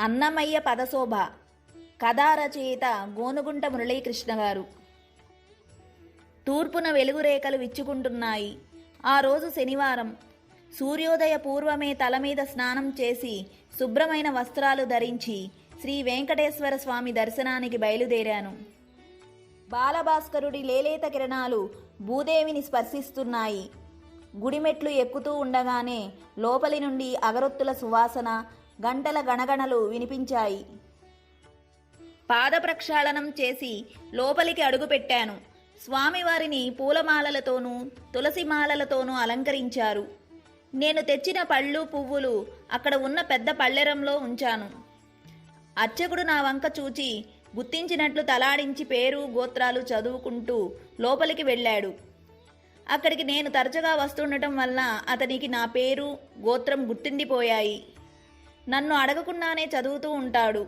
అన్నమయ్య పదశోభ. కథా రచయిత గోనుగుంట మురళీకృష్ణ గారు. తూర్పున వెలుగురేఖలు విచ్చుకుంటున్నాయి. ఆ రోజు శనివారం. సూర్యోదయ పూర్వమే తల మీద స్నానం చేసి శుభ్రమైన వస్త్రాలు ధరించి శ్రీ వెంకటేశ్వర స్వామి దర్శనానికి బయలుదేరాను. బాలభాస్కరుడి లేలేత కిరణాలు భూదేవిని స్పర్శిస్తున్నాయి. గుడిమెట్లు ఎక్కుతూ ఉండగానే లోపలి నుండి అగరొత్తుల సువాసన, గంటల గణగణలు వినిపించాయి. పాద ప్రక్షాళనం చేసి లోపలికి అడుగుపెట్టాను. స్వామివారిని పూలమాలలతోనూ తులసిమాలలతోనూ అలంకరించారు. నేను తెచ్చిన పళ్ళు పువ్వులు అక్కడ ఉన్న పెద్ద పళ్ళెరంలో ఉంచాను. అర్చకుడు నా వంక చూచి గుర్తించినట్లు తలాడించి పేరు గోత్రాలు చదువుకుంటూ లోపలికి వెళ్ళాడు. అక్కడికి నేను తరచుగా వస్తుండటం వల్ల అతనికి నా పేరు గోత్రం గుర్తుండిపోయాయి. నన్ను అడగకుండానే చదువుతూ ఉంటాడు.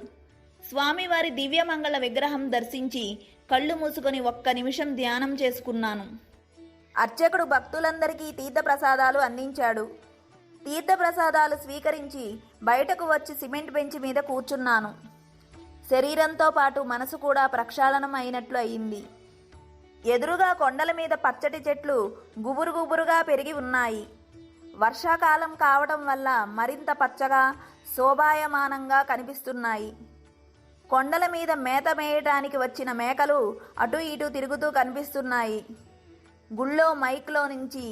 స్వామివారి దివ్యమంగళ విగ్రహం దర్శించి కళ్ళు మూసుకొని ఒక్క నిమిషం ధ్యానం చేసుకున్నాను. అర్చకుడు భక్తులందరికీ తీర్థప్రసాదాలు అందించాడు. తీర్థప్రసాదాలు స్వీకరించి బయటకు వచ్చి సిమెంట్ బెంచ్ మీద కూర్చున్నాను. శరీరంతో పాటు మనసు కూడా ప్రక్షాళనం అయినట్లు అయింది. ఎదురుగా కొండల మీద పచ్చటి చెట్లు గుబురు గుబురుగా పెరిగి ఉన్నాయి. వర్షాకాలం కావడం వల్ల మరింత పచ్చగా శోభాయమానంగా కనిపిస్తున్నాయి. కొండల మీద మేత మేయటానికి వచ్చిన మేకలు అటు ఇటు తిరుగుతూ కనిపిస్తున్నాయి. గుళ్ళో మైక్లో నుంచి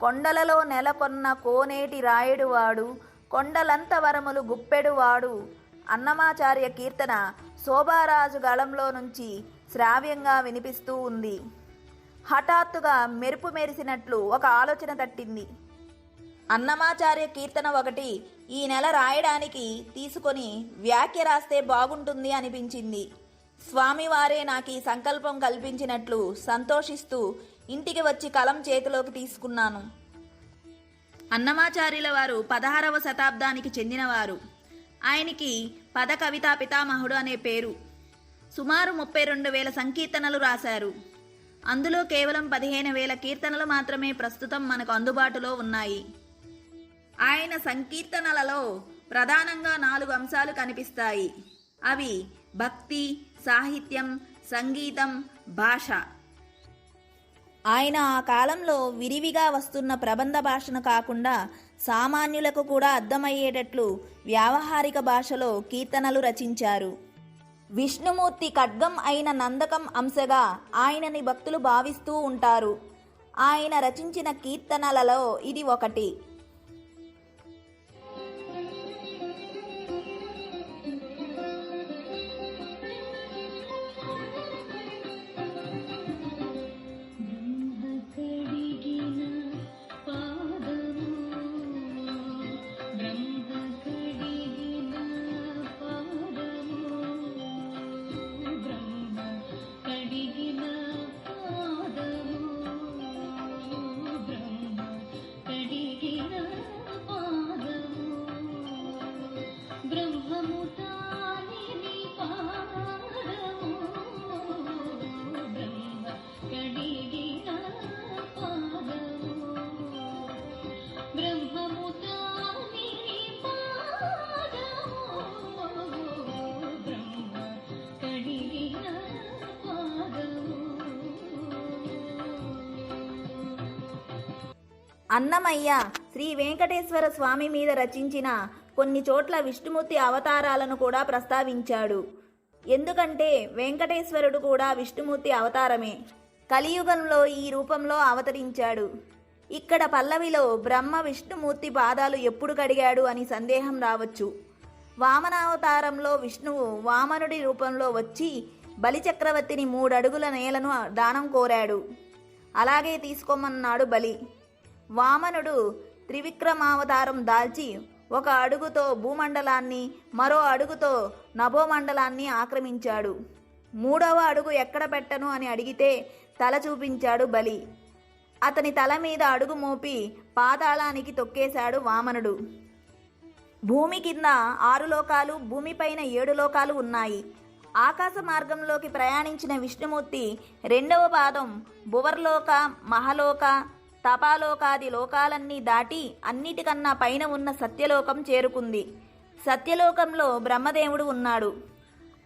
కొండలలో నెలకొన్న కోనేటి రాయుడువాడు, కొండలంత వరములు గుప్పెడువాడు అన్నమాచార్య కీర్తన శోభారాజు గళంలో నుంచి శ్రావ్యంగా వినిపిస్తూ ఉంది. హఠాత్తుగా మెరుపు మెరిసినట్లు ఒక ఆలోచన తట్టింది. అన్నమాచార్య కీర్తన ఒకటి ఈ నెల రాయడానికి తీసుకొని వ్యాఖ్య రాస్తే బాగుంటుంది అనిపించింది. స్వామివారే నాకు ఈ సంకల్పం కల్పించినట్లు సంతోషిస్తూ ఇంటికి వచ్చి కలం చేతిలోకి తీసుకున్నాను. అన్నమాచార్యుల వారు 16వ శతాబ్దానికి చెందినవారు. ఆయనకి పద కవితా పితామహుడు అనే పేరు. సుమారు 32,000 సంకీర్తనలు రాశారు. అందులో కేవలం 15,000 కీర్తనలు మాత్రమే ప్రస్తుతం మనకు అందుబాటులో ఉన్నాయి. ఆయన సంకీర్తనలలో ప్రధానంగా 4 అంశాలు కనిపిస్తాయి. అవి భక్తి, సాహిత్యం, సంగీతం, భాష. ఆయన ఆ కాలంలో విరివిగా వస్తున్న ప్రబంధ భాషను కాకుండా సామాన్యులకు కూడా అర్థమయ్యేటట్లు వ్యావహారిక భాషలో కీర్తనలు రచించారు. విష్ణుమూర్తి ఖడ్గం అయిన నందకం అంశగా ఆయనని భక్తులు భావిస్తూ ఉంటారు. ఆయన రచించిన కీర్తనలలో ఇది ఒకటి. అన్నమయ్య శ్రీ వెంకటేశ్వర స్వామి మీద రచించిన కొన్ని చోట్ల విష్ణుమూర్తి అవతారాలను కూడా ప్రస్తావించాడు. ఎందుకంటే వెంకటేశ్వరుడు కూడా విష్ణుమూర్తి అవతారమే. కలియుగంలో ఈ రూపంలో అవతరించాడు. ఇక్కడ పల్లవిలో బ్రహ్మ విష్ణుమూర్తి పాదాలు ఎప్పుడు కడిగాడు అని సందేహం రావచ్చు. వామనావతారంలో విష్ణువు వామనుడి రూపంలో వచ్చి బలిచక్రవర్తిని 3 అడుగుల నేలను దానం కోరాడు. అలాగే తీసుకోమన్నాడు బలి. వామనుడు త్రివిక్రమావతారం దాల్చి 1 అడుగుతో భూమండలాన్ని, మరో అడుగుతో నభోమండలాన్ని ఆక్రమించాడు. 3వ అడుగు ఎక్కడ పెట్టను అని అడిగితే తల చూపించాడు బలి. అతని తల మీద అడుగు మోపి పాతాళానికి తొక్కేశాడు వామనుడు. భూమి కింద 6 లోకాలు, భూమిపైన 7 లోకాలు ఉన్నాయి. ఆకాశ మార్గంలోకి ప్రయాణించిన విష్ణుమూర్తి 2వ పాదం భువర్లోక, మహలోక, తపాలోకాది లోకాలన్నీ దాటి అన్నిటికన్నా పైన ఉన్న సత్యలోకం చేరుకుంది. సత్యలోకంలో బ్రహ్మదేవుడు ఉన్నాడు.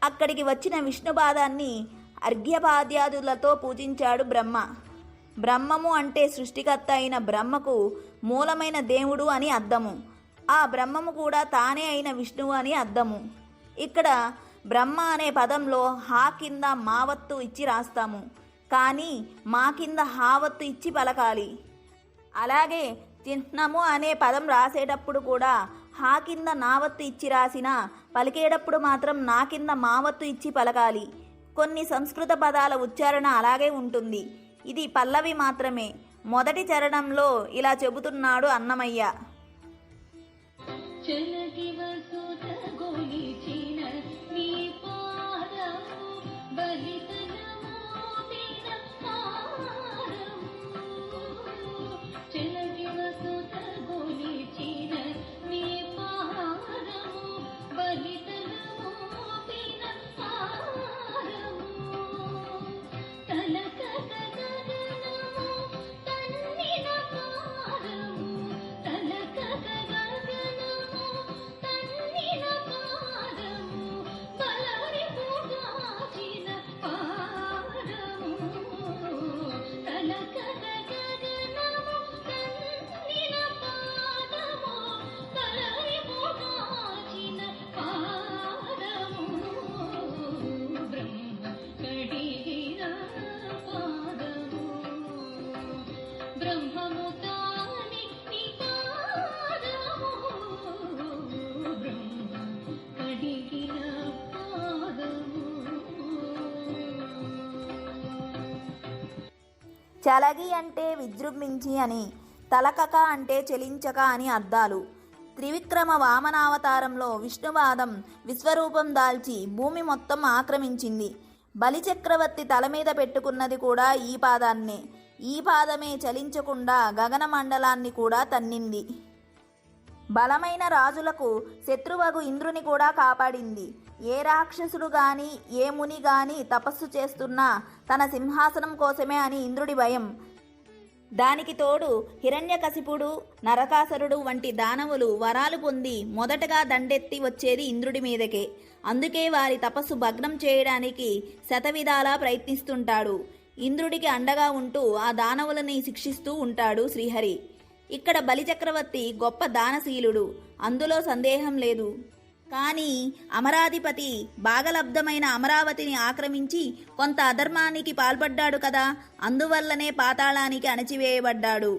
అక్కడికి వచ్చిన విష్ణుపాదాన్ని అర్ఘ్యపాద్యాదులతో పూజించాడు బ్రహ్మ. బ్రహ్మము అంటే సృష్టికర్త అయిన బ్రహ్మకు మూలమైన దేవుడు అని అర్థము. ఆ బ్రహ్మము కూడా తానే అయిన విష్ణువు అని అర్థము. ఇక్కడ బ్రహ్మ అనే పదంలో హా కింద మావత్తు ఇచ్చి రాస్తాము, కానీ మా కింద హావత్తు ఇచ్చి పలకాలి. అలాగే చిహ్నము అనే పదం రాసేటప్పుడు కూడా హా కింద నావత్తు ఇచ్చి రాసినా పలికేటప్పుడు మాత్రం నా కింద మావత్తు ఇచ్చి పలకాలి. కొన్ని సంస్కృత పదాల ఉచ్చారణ అలాగే ఉంటుంది. ఇది పల్లవి మాత్రమే. మొదటి చరణంలో ఇలా చెబుతున్నాడు అన్నమయ్య. చలగి అంటే విజృంభించి అని, తలకక అంటే చెలించక అని అర్థాలు. త్రివిక్రమ వామనావతారంలో విష్ణుపాదం విశ్వరూపం దాల్చి భూమి మొత్తం ఆక్రమించింది. బలిచక్రవర్తి తల మీద పెట్టుకున్నది కూడా ఈ పాదాన్నే. ఈ పాదమే చలించకుండా గగన మండలాన్ని కూడా తన్నింది. బలమైన రాజులకు శత్రువగు ఇంద్రుని కూడా కాపాడింది. ఏ రాక్షసుడు గాని ఏ ముని గాని తపస్సు చేస్తున్నా తన సింహాసనం కోసమే అని ఇంద్రుడి భయం. దానికి తోడు హిరణ్యకశిపుడు, నరకాసురుడు వంటి దానవులు వరాలు పొంది మొదటగా దండెత్తి వచ్చేది ఇంద్రుడి మీదకే. అందుకే వారి తపస్సు భగ్నం చేయడానికి శతవిధాలా ప్రయత్నిస్తుంటాడు. ఇంద్రుడికి అండగా ఉంటూ ఆ దానవులని శిక్షిస్తూ ఉంటాడు శ్రీహరి. ఇక్కడ బలిచక్రవర్తి గొప్ప దానశీలుడు, అందులో సందేహం లేదు. కానీ అమరాధిపతి భాగలబ్ధమైన అమరావతిని ఆక్రమించి కొంత అధర్మానికి పాల్పడ్డాడు కదా, అందువల్లనే పాతాళానికి అణచివేయబడ్డాడు.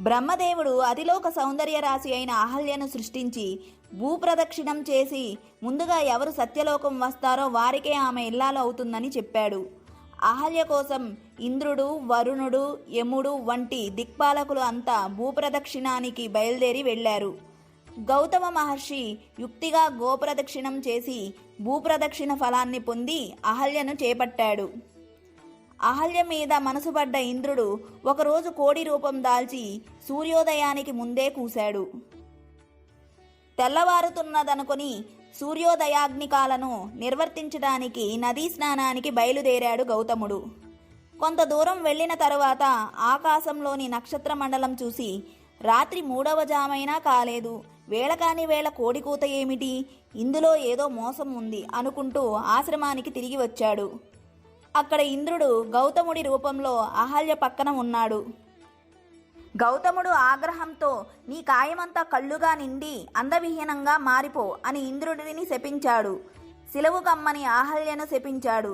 బ్రహ్మదేవుడు అతిలోక సౌందర్య రాశి అయిన అహల్యను సృష్టించి భూప్రదక్షిణం చేసి ముందుగా ఎవరు సత్యలోకం వస్తారో వారికే ఆమె ఇల్లాలు అవుతుందని చెప్పాడు. అహల్య కోసం ఇంద్రుడు, వరుణుడు, యముడు వంటి దిక్పాలకులు అంతా భూప్రదక్షిణానికి బయలుదేరి వెళ్లారు. గౌతమ మహర్షి యుక్తిగా గోప్రదక్షిణం చేసి భూప్రదక్షిణ ఫలాన్ని పొంది అహల్యను చేపట్టాడు. అహల్య మీద మనసుపడ్డ ఇంద్రుడు ఒకరోజు కోడి రూపం దాల్చి సూర్యోదయానికి ముందే కూశాడు. తెల్లవారుతున్నదనుకొని సూర్యోదయాగ్నికాలను నిర్వర్తించడానికి నదీ స్నానానికి బయలుదేరాడు గౌతముడు. కొంత దూరం వెళ్ళిన తరువాత ఆకాశంలోని నక్షత్ర మండలం చూసి రాత్రి 3వ జామైనా కాలేదు, వేళకాని వేళ కోడికూత ఏమిటి, ఇందులో ఏదో మోసం ఉంది అనుకుంటూ ఆశ్రమానికి తిరిగి వచ్చాడు. అక్కడ ఇంద్రుడు గౌతముడి రూపంలో అహల్య పక్కన ఉన్నాడు. గౌతముడు ఆగ్రహంతో నీ కాయమంతా కళ్ళుగా నిండి అందవిహీనంగా మారిపో అని ఇంద్రుడిని శపించాడు. శిలవు కమ్మని అహల్యను శపించాడు.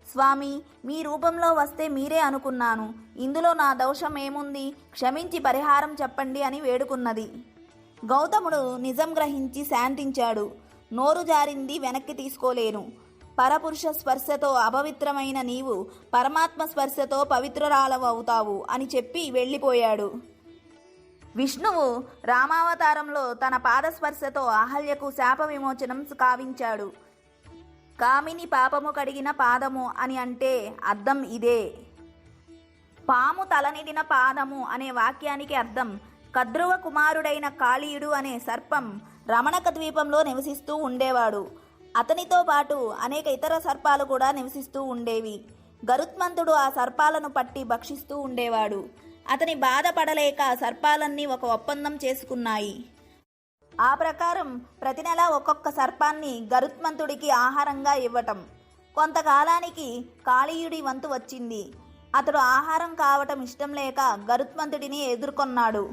స్వామి, మీ రూపంలో వస్తే మీరే అనుకున్నాను. ఇందులో నా దోషం ఏముంది? క్షమించి పరిహారం చెప్పండి అని వేడుకున్నది. గౌతముడు నిజం గ్రహించి శాంతించాడు. నోరు జారింది వెనక్కి తీసుకోలేను. పరపురుష స్పర్శతో అపవిత్రమైన నీవు పరమాత్మ స్పర్శతో పవిత్రురాలవవుతావు అని చెప్పి వెళ్ళిపోయాడు. విష్ణువు రామావతారంలో తన పాదస్పర్శతో అహల్యకు శాప విమోచనం కావించాడు. కామిని పాపము కడిగిన పాదము అని అంటే అర్థం ఇదే. పాము తలనిడిన పాదము అనే వాక్యానికి అర్థం కద్రువ కుమారుడైన కాళీయుడు అనే సర్పం రమణక ద్వీపంలో నివసిస్తూ ఉండేవాడు. అతనితో పాటు అనేక ఇతర సర్పాలు కూడా నివసిస్తూ ఉండేవి. గరుత్మంతుడు ఆ సర్పాలను పట్టి భక్షిస్తూ ఉండేవాడు. అతని బాధపడలేక సర్పాలన్నీ ఒక ఒప్పందం చేసుకున్నాయి. ఆ ప్రకారం ప్రతి నెల ఒక్కొక్క సర్పాన్ని గరుత్మంతుడికి ఆహారంగా ఇవ్వటం. కొంతకాలానికి కాళీయుడి వంతు వచ్చింది. అతడు ఆహారం కావటం ఇష్టం లేక గరుత్మంతుడిని ఎదుర్కొన్నాడు.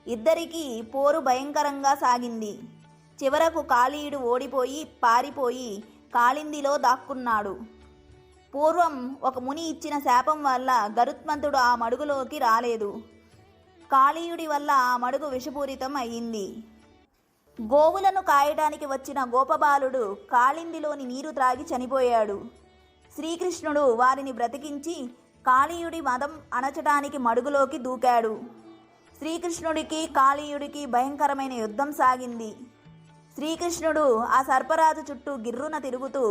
ఇద్దరికీ పోరు భయంకరంగా సాగింది. చివరకు కాళీయుడు ఓడిపోయి పారిపోయి కాళిందిలో దాక్కున్నాడు. పూర్వం ఒక ముని ఇచ్చిన శాపం వల్ల గరుత్మంతుడు ఆ మడుగులోకి రాలేదు. కాళీయుడి వల్ల ఆ మడుగు విషపూరితం అయ్యింది. గోవులను కాయడానికి వచ్చిన గోపబాలుడు కాళిందిలోని నీరు త్రాగి చనిపోయాడు. శ్రీకృష్ణుడు వారిని బ్రతికించి కాళీయుడి మదం అణచడానికి మడుగులోకి దూకాడు. శ్రీకృష్ణుడికి కాళీయుడికి భయంకరమైన యుద్ధం సాగింది. శ్రీకృష్ణుడు ఆ సర్పరాజు చుట్టూ గిర్రున తిరుగుతూ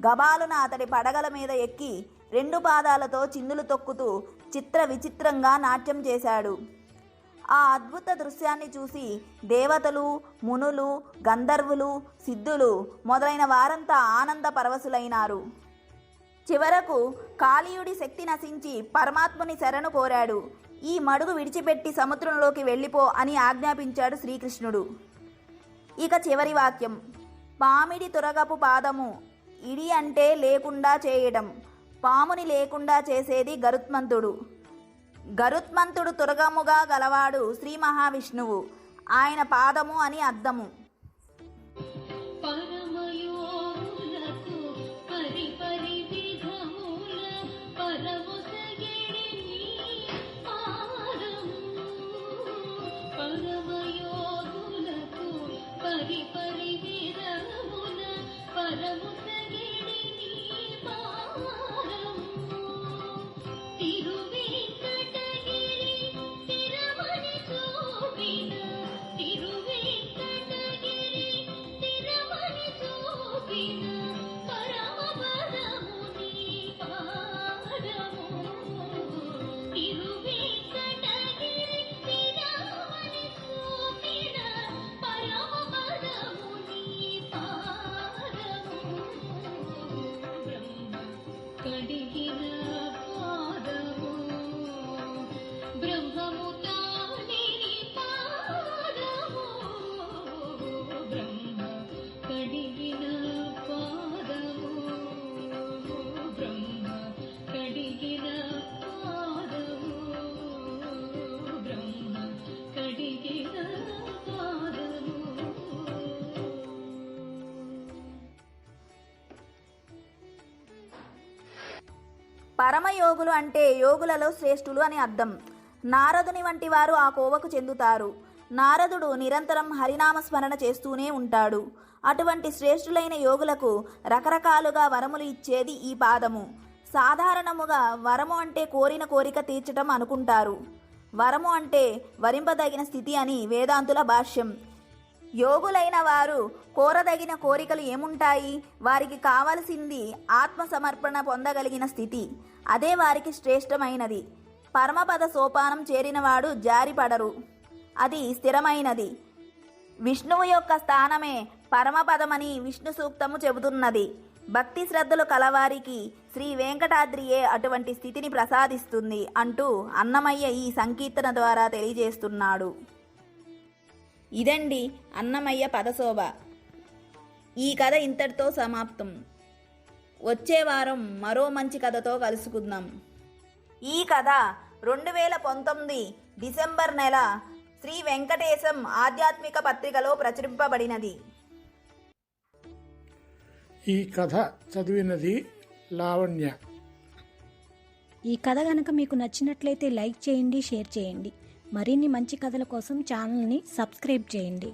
గబాలున అతడి పడగల మీద ఎక్కి 2 పాదాలతో చిందులు తొక్కుతూ చిత్ర విచిత్రంగా నాట్యం చేశాడు. ఆ అద్భుత దృశ్యాన్ని చూసి దేవతలు, మునులు, గంధర్వులు, సిద్ధులు మొదలైన వారంతా ఆనంద పరవశులైనారు. చివరకు కాళీయుడి శక్తి నశించి పరమాత్ముని శరణు కోరాడు. ఈ మడుగు విడిచిపెట్టి సముద్రంలోకి వెళ్ళిపో అని ఆజ్ఞాపించాడు శ్రీకృష్ణుడు. ఇక చివరి వాక్యం. పామిడి తురగపు పాదము. ఇడి అంటే లేకుండా చేయడం. పాముని లేకుండా చేసేది గరుత్మంతుడు. గరుత్మంతుడు తురగముగా గలవాడు శ్రీ మహావిష్ణువు. ఆయన పాదము అని అర్థము. పరమయోగులు అంటే యోగులలో శ్రేష్ఠులు అని అర్థం. నారదుని వంటి వారు ఆ కోవకు చెందుతారు. నారదుడు నిరంతరం హరినామస్మరణ చేస్తూనే ఉంటాడు. అటువంటి శ్రేష్ఠులైన యోగులకు రకరకాలుగా వరములు ఇచ్చేది ఈ పాదము. సాధారణముగా వరము అంటే కోరిన కోరిక తీర్చటం అనుకుంటారు. వరము అంటే వరింపదగిన స్థితి అని వేదాంతుల భాష్యం. యోగులైన వారు కోరదగిన కోరికలు ఏముంటాయి? వారికి కావలసింది ఆత్మసమర్పణ పొందగలిగిన స్థితి. అదే వారికి శ్రేష్టమైనది. పరమపద సోపానం చేరినవాడు జారిపడరు. అది స్థిరమైనది. విష్ణువు యొక్క స్థానమే పరమపదమని విష్ణు సూక్తము చెబుతున్నది. భక్తి శ్రద్ధలు కలవారికి శ్రీ వెంకటాద్రియే అటువంటి స్థితిని ప్రసాదిస్తుంది అంటూ అన్నమయ్య ఈ సంకీర్తన ద్వారా తెలియజేస్తున్నాడు. ఇదండి అన్నమయ్య పదశోభ. ఈ కథ ఇంతటితో సమాప్తం. వచ్చే వారం మరో మంచి కథతో కలుసుకుందాం. ఈ కథ 2019 డిసెంబర్ నెల శ్రీ వెంకటేశం ఆధ్యాత్మిక పత్రికలో ప్రచురింపబడినది. ఈ కథ చదివినది లావణ్య. ఈ కథ గనక మీకు నచ్చినట్లయితే లైక్ చేయండి, షేర్ చేయండి. మరిన్ని మంచి కథల కోసం ఛానల్ని సబ్స్క్రైబ్ చేయండి.